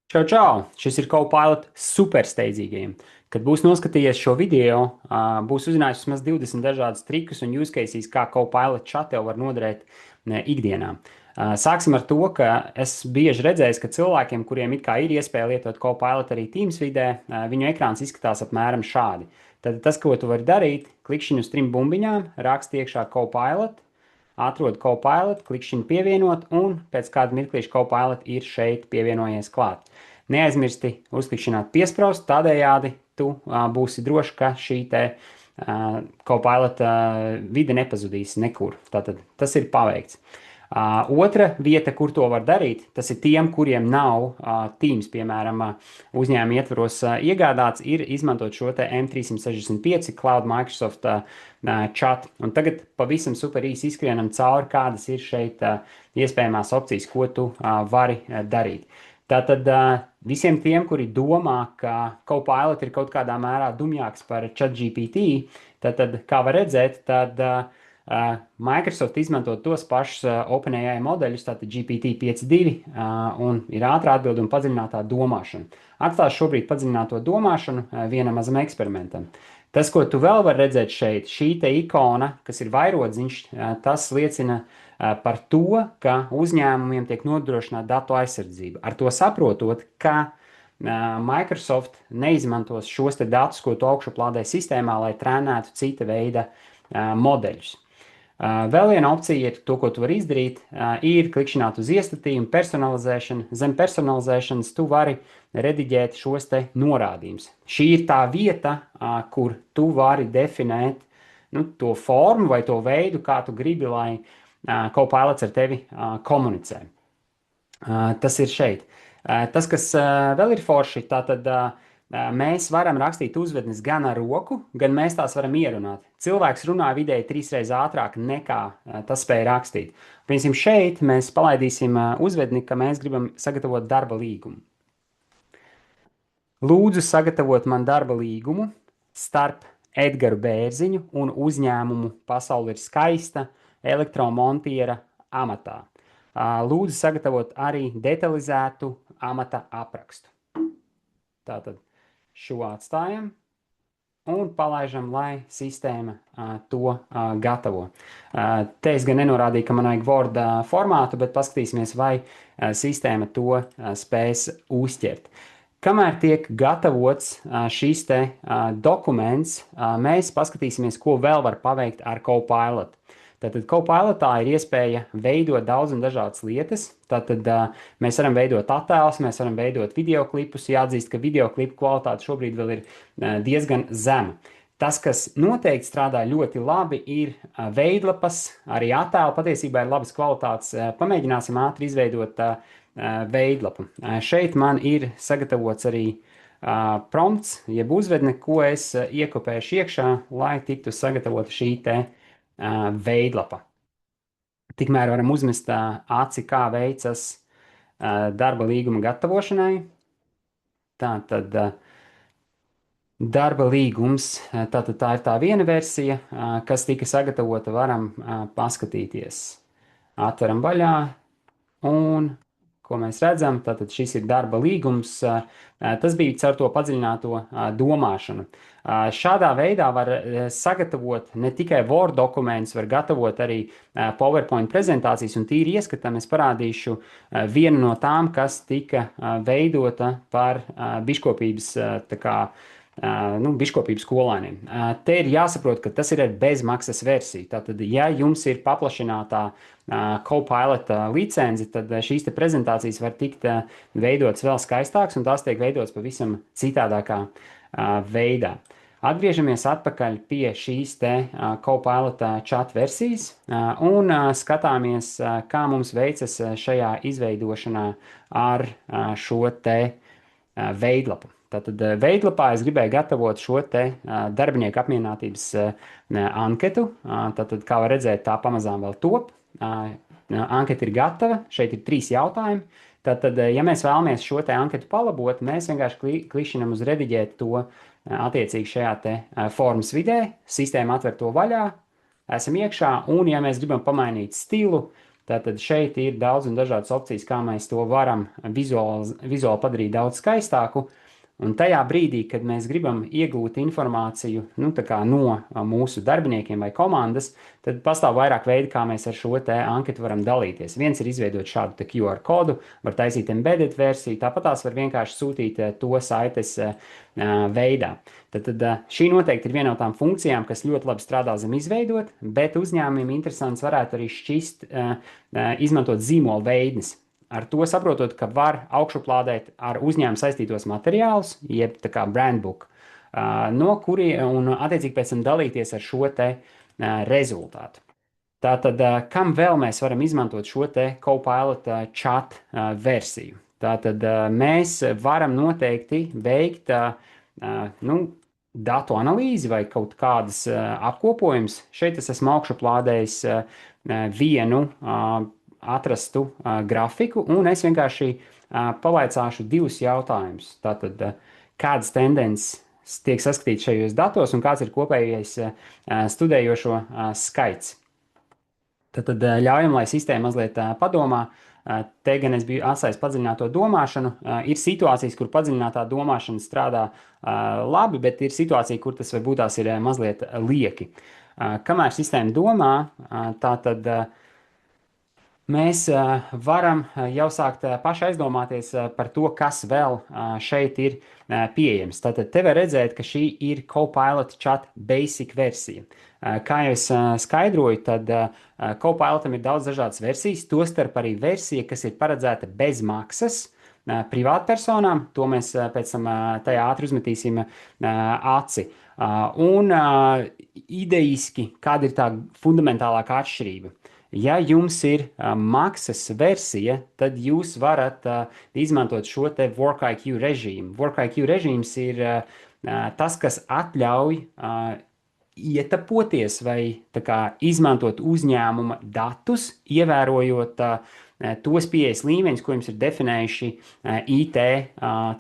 Čau, čau! Šis ir Copilot supersteidzīgajiem. Kad būs noskatījies šo video, būs uzzinājis vismaz 20 dažādus trikus un use cases, kā Copilot chat tev var noderēt ikdienā. Sāksim ar to, ka es bieži redzēju, ka cilvēkiem, kuriem it kā ir iespēja lietot Copilot arī Teams vidē, viņu ekrāns izskatās apmēram šādi. Tad tas, ko tu vari darīt, klikšķiņu uz trim bumbiņām, raksti iekšā Copilot, atrod Copilot, klikšķiņu pievienot, un pēc kāda mirklīša Copilot ir šeit pievienojies klāt. Neaizmirsti uzklikšķināt piespraust, tādējādi tu būsi drošs, ka šī te Copilot vide nepazudīs nekur. Tātad tas ir paveikts. Otra vieta, kur to var darīt, tas ir tiem, kuriem nav Teams, piemēram, uzņēmuma ietvaros iegādāts, ir izmantot šo te M365 Cloud Microsoft chat. Un tagad pavisam super īsi izskrienam cauri, kādas ir šeit iespējamās opcijas, ko tu vari darīt. Tātad visiem tiem, kuri domā, ka Copilot ir kaut kādā mērā dumjāks par ChatGPT, tad, kā var redzēt, tad Microsoft izmanto tos pašus OpenAI modeļus, tātad GPT-5.2, un ir ātrā atbilde un padziļinātā domāšana. Atstāšu šobrīd padziļināto domāšanu vienam mazam eksperimentam. Tas, ko tu vēl vari redzēt šeit, šī te ikona, kas ir vairodziņš, tas liecina par to, ka uzņēmumiem tiek nodrošināta datu aizsardzība. Ar to saprotot, ka Microsoft neizmantos šos te datus, ko tu augšuplādē sistēmā, lai trenētu cita veida modeļus. Vēl viena opcija ir to, ko tu vari izdarīt, ir klikšķināt uz iestatījumu, personalizēšanu. Zem personalizēšanas tu vari rediģēt šos te norādījumus. Šī ir tā vieta, kur tu vari definēt to formu vai to veidu, kā tu gribi, lai Copilots ar tevi komunicē. Tas ir šeit. Tas, kas vēl ir forši, tātad mēs varam rakstīt uzvednes gan ar roku, gan mēs tās varam ierunāt. Cilvēks runā vidēji 3 reizes ātrāk nekā tas spēj rakstīt. Piemēram, šeit mēs palaidīsim uzvedni, ka mēs gribam sagatavot darba līgumu. Lūdzu sagatavot man darba līgumu starp Edgaru Bērziņu un uzņēmumu Pasaule ir skaista elektromontiera amatā. Lūdzu sagatavot arī detalizētu amata aprakstu. Tātad šo atstājam un palaižam, lai sistēma to gatavo. Te es gan nenorādīju, ka man vajag Word formātu, bet paskatīsimies, vai sistēma to spēs uzķert. Kamēr tiek gatavots šīs te dokuments, mēs paskatīsimies, ko vēl var paveikt ar Copilot. Tātad Copilotā ir iespēja veidot daudz un dažādas lietas. Tātad mēs varam veidot attēlus, mēs varam veidot videoklipus. Jāatzīst, ka videoklipu kvalitāte šobrīd vēl ir diezgan zema. Tas, kas noteikti strādā ļoti labi, ir veidlapas, arī attēli patiesībā ir labas kvalitātes. Pamēģināsim ātri izveidot veidlapu. Šeit man ir sagatavots arī prompts, jeb uzvedne, ko es iekopēšu iekšā, lai tiktu sagatavota šī te veidlapa. Tikmēr varam uzmest aci, kā veicas darba līguma gatavošanai. Tātad darba līgums, tātad tā ir tā viena versija, kas tika sagatavota, varam paskatīties. Atveram vaļā un ko mēs redzam, tātad šis ir darba līgums, tas bija caur to padziļināto domāšanu. Šādā veidā var sagatavot ne tikai Word dokumentus, var gatavot arī PowerPoint prezentācijas, un tīri ieskatām es parādīšu vienu no tām, kas tika veidota par biškopības biškopības skolēniem. Te ir jāsaprot, ka tas ir ar bezmaksas versiju. Tātad, ja jums ir paplašinātā Copilot licenci, tad šīs te prezentācijas var tikt veidotas vēl skaistāks, un tās tiek veidotas pavisam citādākā veidā. Atgriežamies atpakaļ pie šīs te Copilot chat versijas un skatāmies, kā mums veicas šajā izveidošanā ar šo te veidlapu. Tātad veidlapā es gribēju gatavot šo te darbinieku apmierinātības anketu. Tātad, kā var redzēt, tā pamazām vēl top. Anketa ir gatava. Šeit ir 3 jautājumi. Tātad, ja mēs vēlamies šo te anketu palabot, mēs vienkārši klikšķinam uz rediģēt to attiecīgi šajā te formas vidē. Sistēma atver to vaļā. Esam iekšā. Un, ja mēs gribam pamainīt stilu, Tātad šeit ir daudz un dažādas opcijas, kā mēs to varam vizuāli padarīt daudz skaistāku. Un tajā brīdī, kad mēs gribam iegūt informāciju tā kā no mūsu darbiniekiem vai komandas, tad pastāv vairāk veidi, kā mēs ar šo te anketu varam dalīties. Viens ir izveidot šādu QR kodu, var taisīt embedded versiju, tāpat tās var vienkārši sūtīt to saites veidā. Tad šī noteikti ir viena no tām funkcijām, kas ļoti labi strādā zem izveidot, bet uzņēmumiem interesants varētu arī šķist izmantot zīmola veidnes. Ar to saprotot, ka var augšuplādēt ar uzņēmumu saistītos materiālus, jeb tā kā brandbook, no kuriem un attiecīgi pēc tam dalīties ar šo te rezultātu. Tātad, kam vēl mēs varam izmantot šo te Copilot chat versiju? Tātad mēs varam noteikti veikt datu analīzi vai kaut kādas apkopojums. Šeit es esmu augšuplādējis vienu atrastu grafiku, un es vienkārši pavaicāšu divus jautājumus. Tātad, kādas tendences tiek saskatītas šajos datos, un kāds ir kopējais studējošo skaits. Tātad ļaujam, lai sistēma mazliet padomā. Te gan es biju atstājis padziļināto domāšanu. Ir situācijas, kur padziļinātā domāšana strādā labi, bet ir situācija, kur tas varbūt tās ir mazliet lieki. Kamēr sistēma domā, tātad mēs varam jau sākt paši aizdomāties par to, kas vēl šeit ir pieejams. Tātad te var redzēt, ka šī ir Copilot Chat Basic versija. Kā jau es skaidroju, tad Copilotam ir daudz dažādas versijas, tostarp arī versija, kas ir paredzēta bez maksas privātpersonām. To mēs pēc tam tajā ātri uzmetīsim aci. Un idejiski, kāda ir tā fundamentālākā atšķirība? Ja jums ir maksas versija, tad jūs varat izmantot šo te WorkIQ režīmu. WorkIQ režīms ir tas, kas atļauj ietapoties vai tā kā izmantot uzņēmuma datus, ievērojot tos pieejas līmeņus, ko jums ir definējuši IT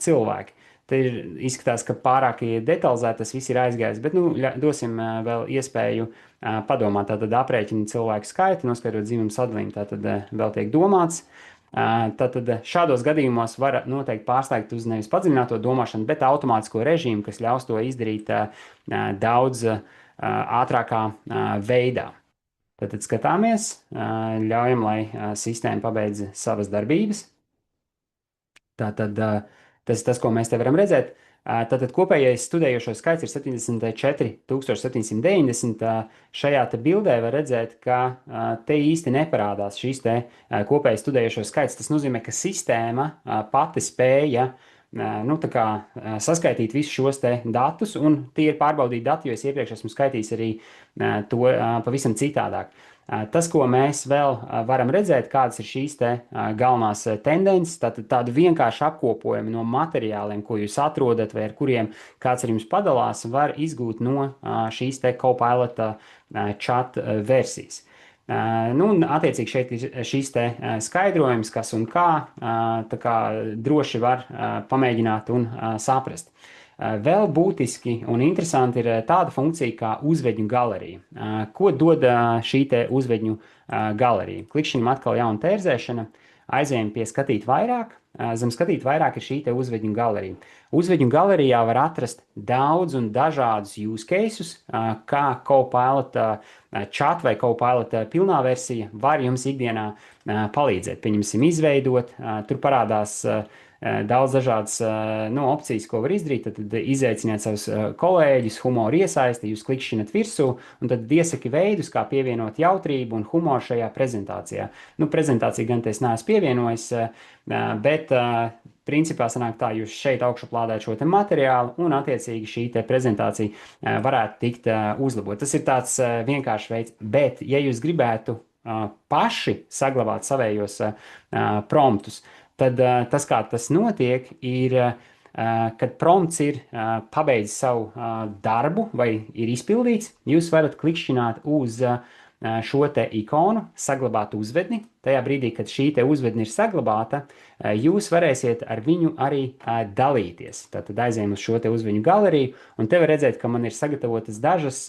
cilvēki. Te izskatās, ka pārāk detalizēti tas viss ir aizgājis, bet dosim vēl iespēju padomāt. Tātad aprēķina cilvēku skaitu, noskaidrot dzimumu sadalījumu, tātad vēl tiek domāts. Tātad šādos gadījumos var noteikti pārslēgt uz nevis padziļināto domāšanu, bet automātisko režīmu, kas ļaus to izdarīt daudz ātrākā veidā. Tātad skatāmies, ļaujam, lai sistēma pabeidz savas darbības. Tātad tas ir tas, ko mēs te varam redzēt. Tātad kopējais studējošo skaits ir 74,790. Šajā te bildē var redzēt, ka te īsti neparādās šīs te kopējais studējošo skaits. Tas nozīmē, ka sistēma pati spēja tā kā saskaitīt visus šos te datus, un tie ir pārbaudīti dati, jo es iepriekš esmu skaitījis arī to pavisam citādāk. Tas, ko mēs vēl varam redzēt, kādas ir šīs te galvenās tendences, tādu vienkāršu apkopojumu no materiāliem, ko jūs atrodat vai ar kuriem kāds ar jums padalās, var izgūt no šīs te Copilot chat versijas. Attiecīgi šeit ir šīs te skaidrojums, kas un kā, tā kā droši var pamēģināt un saprast. Vēl būtiski un interesanti ir tāda funkcija kā uzvedņu galerija. Ko dod šī te uzvedņu galerija? Klikšķinam atkal jauna tērzēšana, aizējam pie skatīt vairāk. Zem skatīt vairāk ir šī te uzvedņu galerija. Uzvedņu galerijā var atrast daudz un dažādus use cases, kā Copilot chat vai Copilot pilnā versija var jums ikdienā palīdzēt. Pieņemsim izveidot, tur parādās daudz dažādas opcijas, ko var izdarīt. Tad izaiciniet savus kolēģus, humoru iesaisti, jūs klikšķinat virsū, un tad iesaki veidus, kā pievienot jautrību un humoru šajā prezentācijā. Prezentācija gan te es neesmu pievienojis, bet principā sanāk tā, jūs šeit augšuplādēt šo te materiālu, un attiecīgi šī te prezentācija varētu tikt uzlabot. Tas ir tāds vienkāršs veids, bet ja jūs gribētu paši saglabāt savējos promptus, tad tas, kā tas notiek, ir, kad prompts ir pabeidzis savu darbu vai ir izpildīts, jūs varat klikšķināt uz šo te ikonu, saglabāt uzvedni. Tajā brīdī, kad šī te uzvedni ir saglabāta, jūs varēsiet ar viņu arī dalīties. Tātad aizējam uz šo te uzvedņu galeriju, un te var redzēt, ka man ir sagatavotas dažas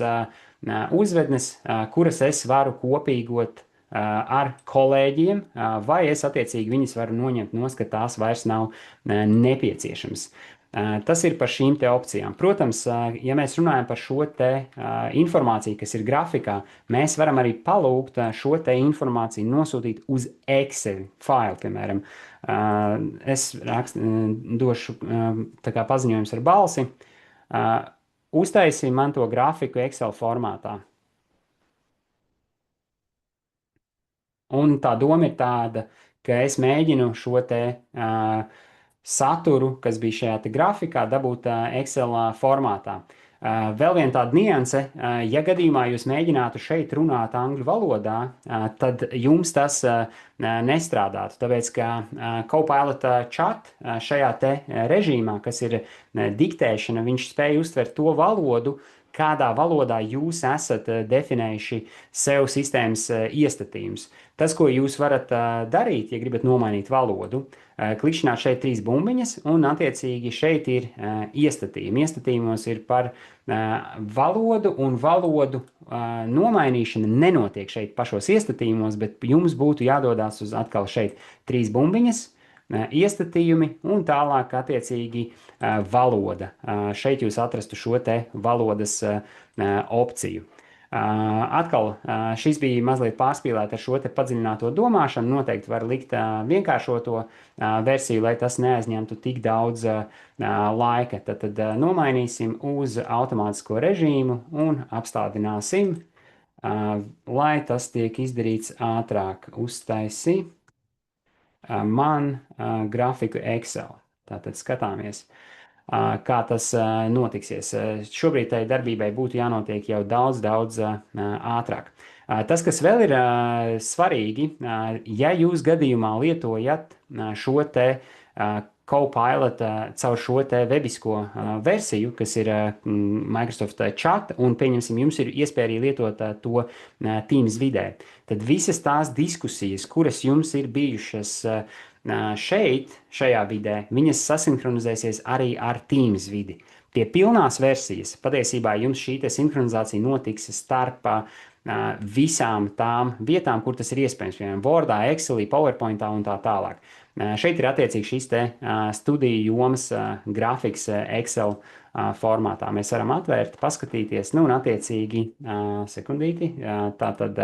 uzvednes, kuras es varu kopīgot ar kolēģiem, vai es attiecīgi viņas varu noņemt nost, ka tās vairs nav nepieciešamas. Tas ir par šīm te opcijām. Protams, ja mēs runājam par šo te informāciju, kas ir grafikā, mēs varam arī palūgt šo te informāciju nosūtīt uz Excel failu, piemēram. Es došu tā kā paziņojums ar balsi. Uztaisīju man to grafiku Excel formātā. Un tā doma ir tāda, ka es mēģinu šo te saturu, kas bija šajā te grafikā, dabūt Excel formātā. Vēl viena tāda nianse, ja gadījumā jūs mēģinātu šeit runāt angļu valodā, tad jums tas nestrādātu, tāpēc ka Copilot chat šajā te režīmā, kas ir diktēšana, viņš spēj uztvert to valodu, kādā valodā jūs esat definējuši sev sistēmas iestatījumus. Tas, ko jūs varat darīt, ja gribat nomainīt valodu, klikšķināt šeit 3 bumbiņas, un attiecīgi šeit ir iestatījumi. Iestatījumos ir par valodu, un valodu nomainīšana nenotiek šeit pašos iestatījumos, bet jums būtu jādodās uz atkal šeit 3 bumbiņas, iestatījumi un tālāk attiecīgi valoda. Šeit jūs atrastu šo te valodas opciju. Atkal šis bija mazliet pārspīlēt ar šo te padziļināto domāšanu. Noteikti var likt vienkāršoto versiju, lai tas neaizņemtu tik daudz laika. Tad nomainīsim uz automātisko režīmu un apstādināsim, lai tas tiek izdarīts ātrāk. Uztaisi man grafiku Excel. Tātad skatāmies, kā tas notiksies. Šobrīd tai darbībai būtu jānotiek jau daudz ātrāk. Tas, kas vēl ir svarīgi, ja jūs gadījumā lietojat šo te Copilot caur šo te webisko versiju, kas ir Microsoft Chat, un pieņemsim, jums ir iespēja arī lietot to Teams vidē, tad visas tās diskusijas, kuras jums ir bijušas šeit, šajā vidē, viņas sasinhronizēsies arī ar Teams vidi. Pie pilnās versijas patiesībā jums šī te sinhronizācija notiks starp visām tām vietām, kur tas ir iespējams, piemēram, Wordā, Excelī, PowerPointā un tā tālāk. Šeit ir attiecīgi šis te studiju jomas grafiks Excel formātā. Mēs varam atvērt, paskatīties, nu un attiecīgi sekundīti, tātad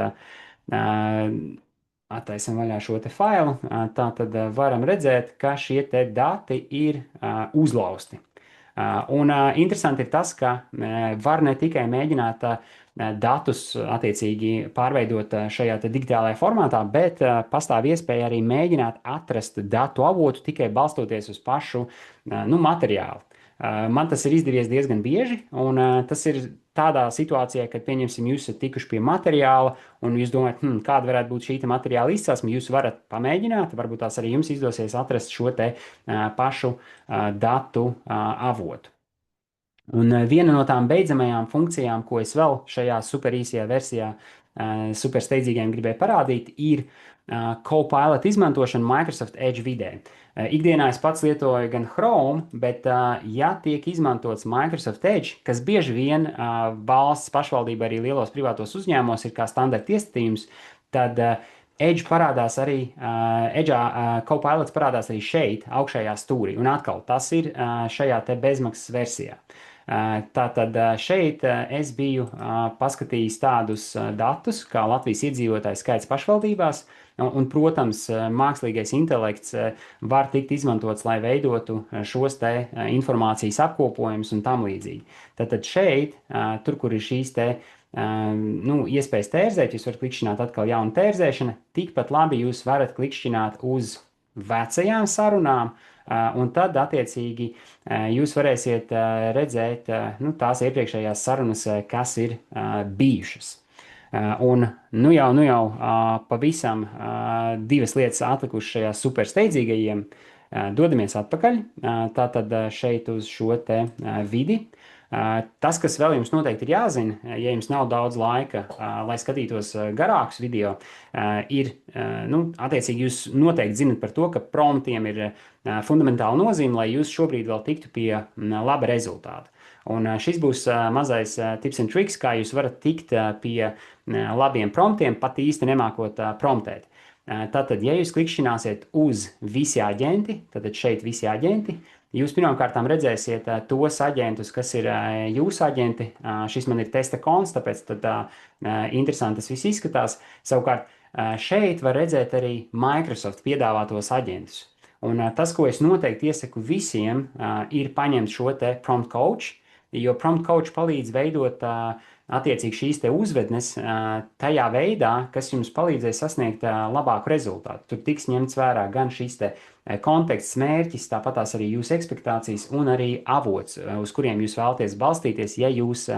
attaisam vaļā šo te failu, tātad varam redzēt, ka šie te dati ir uzlausti. Un interesanti ir tas, ka var ne tikai mēģināt datus attiecīgi pārveidot šajā te digitālajā formātā, bet pastāv iespēja arī mēģināt atrast datu avotu tikai balstoties uz pašu materiālu. Man tas ir izdevies diezgan bieži, un tas ir tādā situācijā, kad, pieņemsim, jūs esat tikuši pie materiāla, un jūs domājat, kāda varētu būt šī materiāla izcelsme, jūs varat pamēģināt, varbūt tās arī jums izdosies atrast šo te pašu datu avotu. Un viena no tām beidzamajām funkcijām, ko es vēl šajā super īsajā versijā, super steidzīgajiem gribēju parādīt, ir Copilot izmantošana Microsoft Edge vidē. Ikdienā es pats lietoju gan Chrome, bet ja tiek izmantots Microsoft Edge, kas bieži vien valsts pašvaldība arī lielos privātos uzņēmumos ir kā standarta iestatījums, tad Edge parādās arī, Copilots parādās arī šeit, augšējā stūrī. Un atkal, tas ir šajā te bezmaksas versijā. Tātad šeit es biju paskatījis tādus datus, kā Latvijas iedzīvotāju skaits pašvaldībās, un, protams, mākslīgais intelekts var tikt izmantots, lai veidotu šos te informācijas apkopojumus un tam līdzīgi. Tātad šeit, tur, kur ir šīs te iespējas tērzēt, jūs varat klikšķināt atkal jaunu tērzēšanu, tikpat labi jūs varat klikšķināt uz vecajām sarunām, un tad, attiecīgi, jūs varēsiet redzēt tās iepriekšējās sarunas, kas ir bijušas. Un nu jau pavisam 2 lietas atlikušas šajā super steidzīgajiem. Dodamies atpakaļ, tātad šeit uz šo te vidi. Tas, kas vēl jums noteikti ir jāzina, ja jums nav daudz laika, lai skatītos garākus video, ir, attiecīgi jūs noteikti zinat par to, ka promptiem ir fundamentāla nozīme, lai jūs šobrīd vēl tiktu pie laba rezultāta. Un šis būs mazais tips and tricks, kā jūs varat tikt pie labiem promptiem, pat īsti nemākot promptēt. Tātad, ja jūs klikšķināsiet uz visi aģenti, tad šeit visi aģenti, jūs pirmkārt redzēsiet tos aģentus, kas ir jūsu aģenti. Šis man ir testa konts, tāpēc tad interesanti tas viss izskatās. Savukārt šeit var redzēt arī Microsoft piedāvātos aģentus. Un tas, ko es noteikti iesaku visiem, ir paņemt šo te prompt coach, jo prompt coach palīdz veidot attiecīgi šīs te uzvednes tajā veidā, kas jums palīdzēs sasniegt labāku rezultātu. Tur tiks ņemts vērā gan šīs te konteksts, mērķis, tāpatās arī jūsu ekspektācijas un arī avots, uz kuriem jūs vēlaties balstīties, ja jūs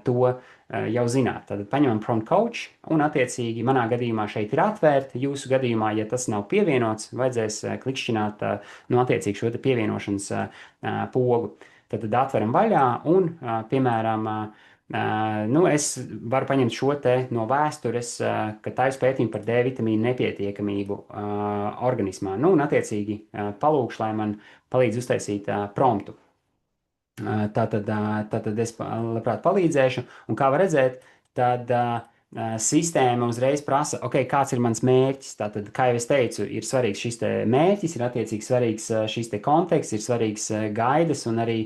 to jau zināt. Tad paņemam prompt coach un attiecīgi manā gadījumā šeit ir atvērta. Jūsu gadījumā, ja tas nav pievienots, vajadzēs klikšķināt attiecīgi šo te pievienošanas pogu. Tad atveram vaļā un, piemēram, es varu paņemt šo te no vēstures, ka taisu pētījumu par D vitamīnu nepietiekamību organismā. Un attiecīgi palūkšu, lai man palīdz uztaisīt promptu. Tātad es labprāt palīdzēšu, un kā var redzēt, tad sistēma uzreiz prasa, kāds ir mans mērķis. Tātad, kā jau es teicu, ir svarīgs šis te mērķis, ir attiecīgi svarīgs šis te konteksts, ir svarīgs gaidas un arī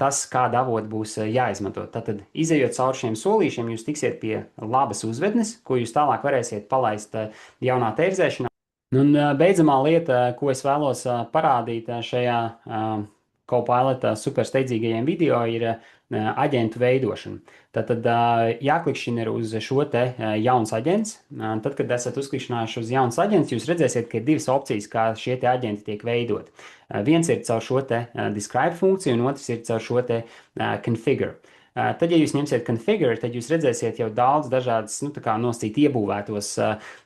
tas, kāda avota būs jāizmanto. Tātad, izejot cauri šiem solīšiem, jūs tiksiet pie labas uzvednes, ko jūs tālāk varēsiet palaist jaunā tērzēšanā. Un beidzamā lieta, ko es vēlos parādīt šajā Copilot supersteidzīgajiem video, ir aģentu veidošana. Tātad jāklikšķina ir uz šo te jauns aģents. Tad, kad esat uzklikšķinājuši uz jauns aģents, jūs redzēsiet, ka ir divas opcijas, kā šie te aģenti tiek veidot. Viens ir caur šo te describe funkciju, un otrs ir caur šo te configure. Tad, ja jūs ņemsiet configure, tad jūs redzēsiet jau daudz dažādas, nosacīt iebūvētos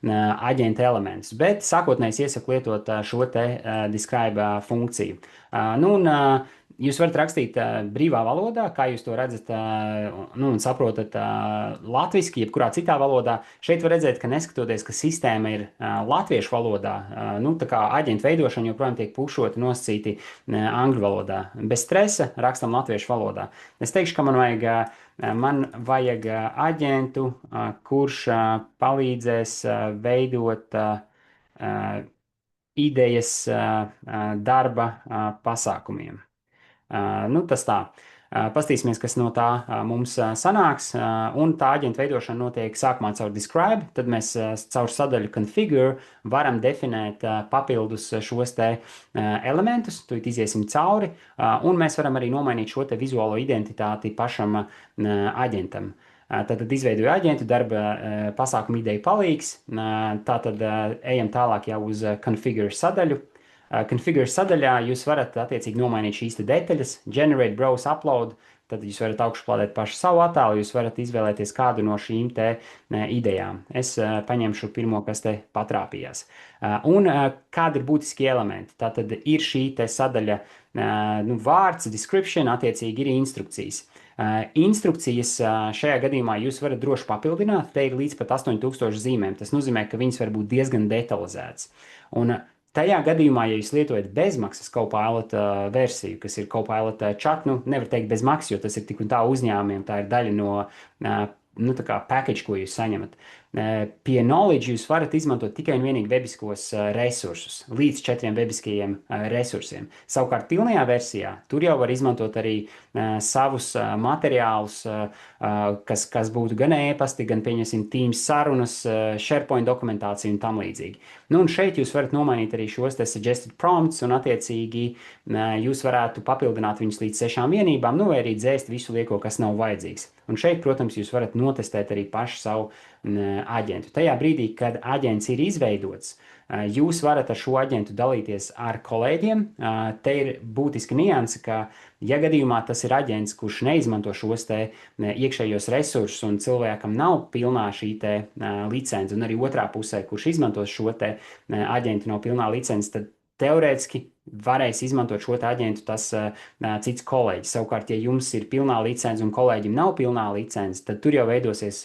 aģenta elementus, bet sākotnēji iesaku lietot šo te describe funkciju. Jūs varat rakstīt brīvā valodā, kā jūs to redzat un saprotat latviski, jebkurā citā valodā. Šeit var redzēt, ka neskatoties, ka sistēma ir latviešu valodā, tā kā aģentu veidošana joprojām tiek pušoti nosacīti angļu valodā. Bez stresa rakstam latviešu valodā. Es teikšu, ka man vajag aģentu, kurš palīdzēs veidot idejas darba pasākumiem. Tas tā. Pastīsimies, kas no tā mums sanāks, un tā aģenta veidošana notiek sākumā caur describe, tad mēs caur sadaļu configure varam definēt papildus šos te elementus, tūlīt iziesim cauri, un mēs varam arī nomainīt šo te vizuālo identitāti pašam aģentam. Tātad izveidoju aģentu, darba pasākumu ideju palīgs, tātad ejam tālāk jau uz configure sadaļu. Configure sadaļā jūs varat attiecīgi nomainīt šīs te detaļas, generate, browse, upload, tad jūs varat augšuplādēt pašu savu attēlu, jūs varat izvēlēties kādu no šīm te idejām. Es paņemšu pirmo, kas te patrāpījās. Un kādi ir būtiski elementi? Tātad ir šī te sadaļa vārds, description, attiecīgi ir instrukcijas. Instrukcijas šajā gadījumā jūs varat droši papildināt, te ir līdz pat 8000 zīmēm. Tas nozīmē, ka viņas var būt diezgan detalizētas. Un tajā gadījumā, ja jūs lietojat bezmaksas Copilot versiju, kas ir Copilot chat, nevar teikt bez maksas, jo tas ir tik un tā uzņēmumiem, tā ir daļa no package, ko jūs saņemat. Pie Knowledge jūs varat izmantot tikai un vienīgi webiskos resursus, līdz 4 webiskajiem resursiem. Savukārt pilnajā versijā tur jau var izmantot arī savus materiālus, kas būtu gan e-pasti, gan, pieņemsim, Teams sarunas, SharePoint dokumentāciju un tam līdzīgi. Un šeit jūs varat nomainīt arī šos te suggested prompts, un attiecīgi jūs varētu papildināt viņus līdz 6 vienībām, vai arī dzēst visu lieko, kas nav vajadzīgs. Un šeit, protams, jūs varat notestēt arī pašu savu aģentu. Tajā brīdī, kad aģents ir izveidots, jūs varat ar šo aģentu dalīties ar kolēģiem. Te ir būtiski nianse, ka, ja gadījumā tas ir aģents, kurš neizmanto šos te iekšējos resursus un cilvēkam nav pilnā šī te licence, un arī otrā pusē, kurš izmantos šo te aģentu nav pilnā licence, tad teorētiski varēs izmantot šo aģentu tas cits kolēģis. Savukārt, ja jums ir pilnā licence un kolēģim nav pilnā licence, tad tur jau veidosies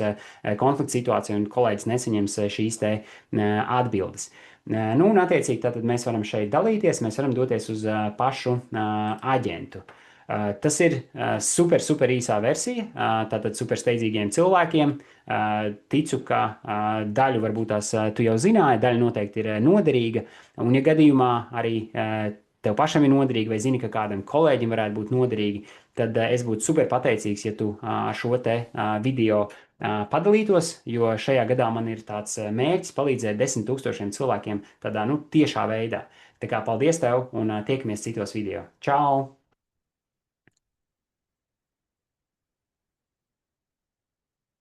konflikts situācija un kolēģis nesaņems šīs te atbildes. Un attiecīgi tātad mēs varam šeit dalīties, mēs varam doties uz pašu aģentu. Tas ir super, super īsā versija, tātad super steidzīgiem cilvēkiem. Ticu, ka daļu varbūt tās tu jau zināji, daļa noteikti ir noderīga. Un, ja gadījumā arī tev pašam ir noderīgi, vai zini, ka kādam kolēģim varētu būt noderīgi, tad es būtu super pateicīgs, ja tu ar šo te video padalītos, jo šajā gadā man ir tāds mērķis palīdzēt 10 000 cilvēkiem tādā, nu, tiešā veidā. Tā kā paldies tev un tiekamies citos video. Čau!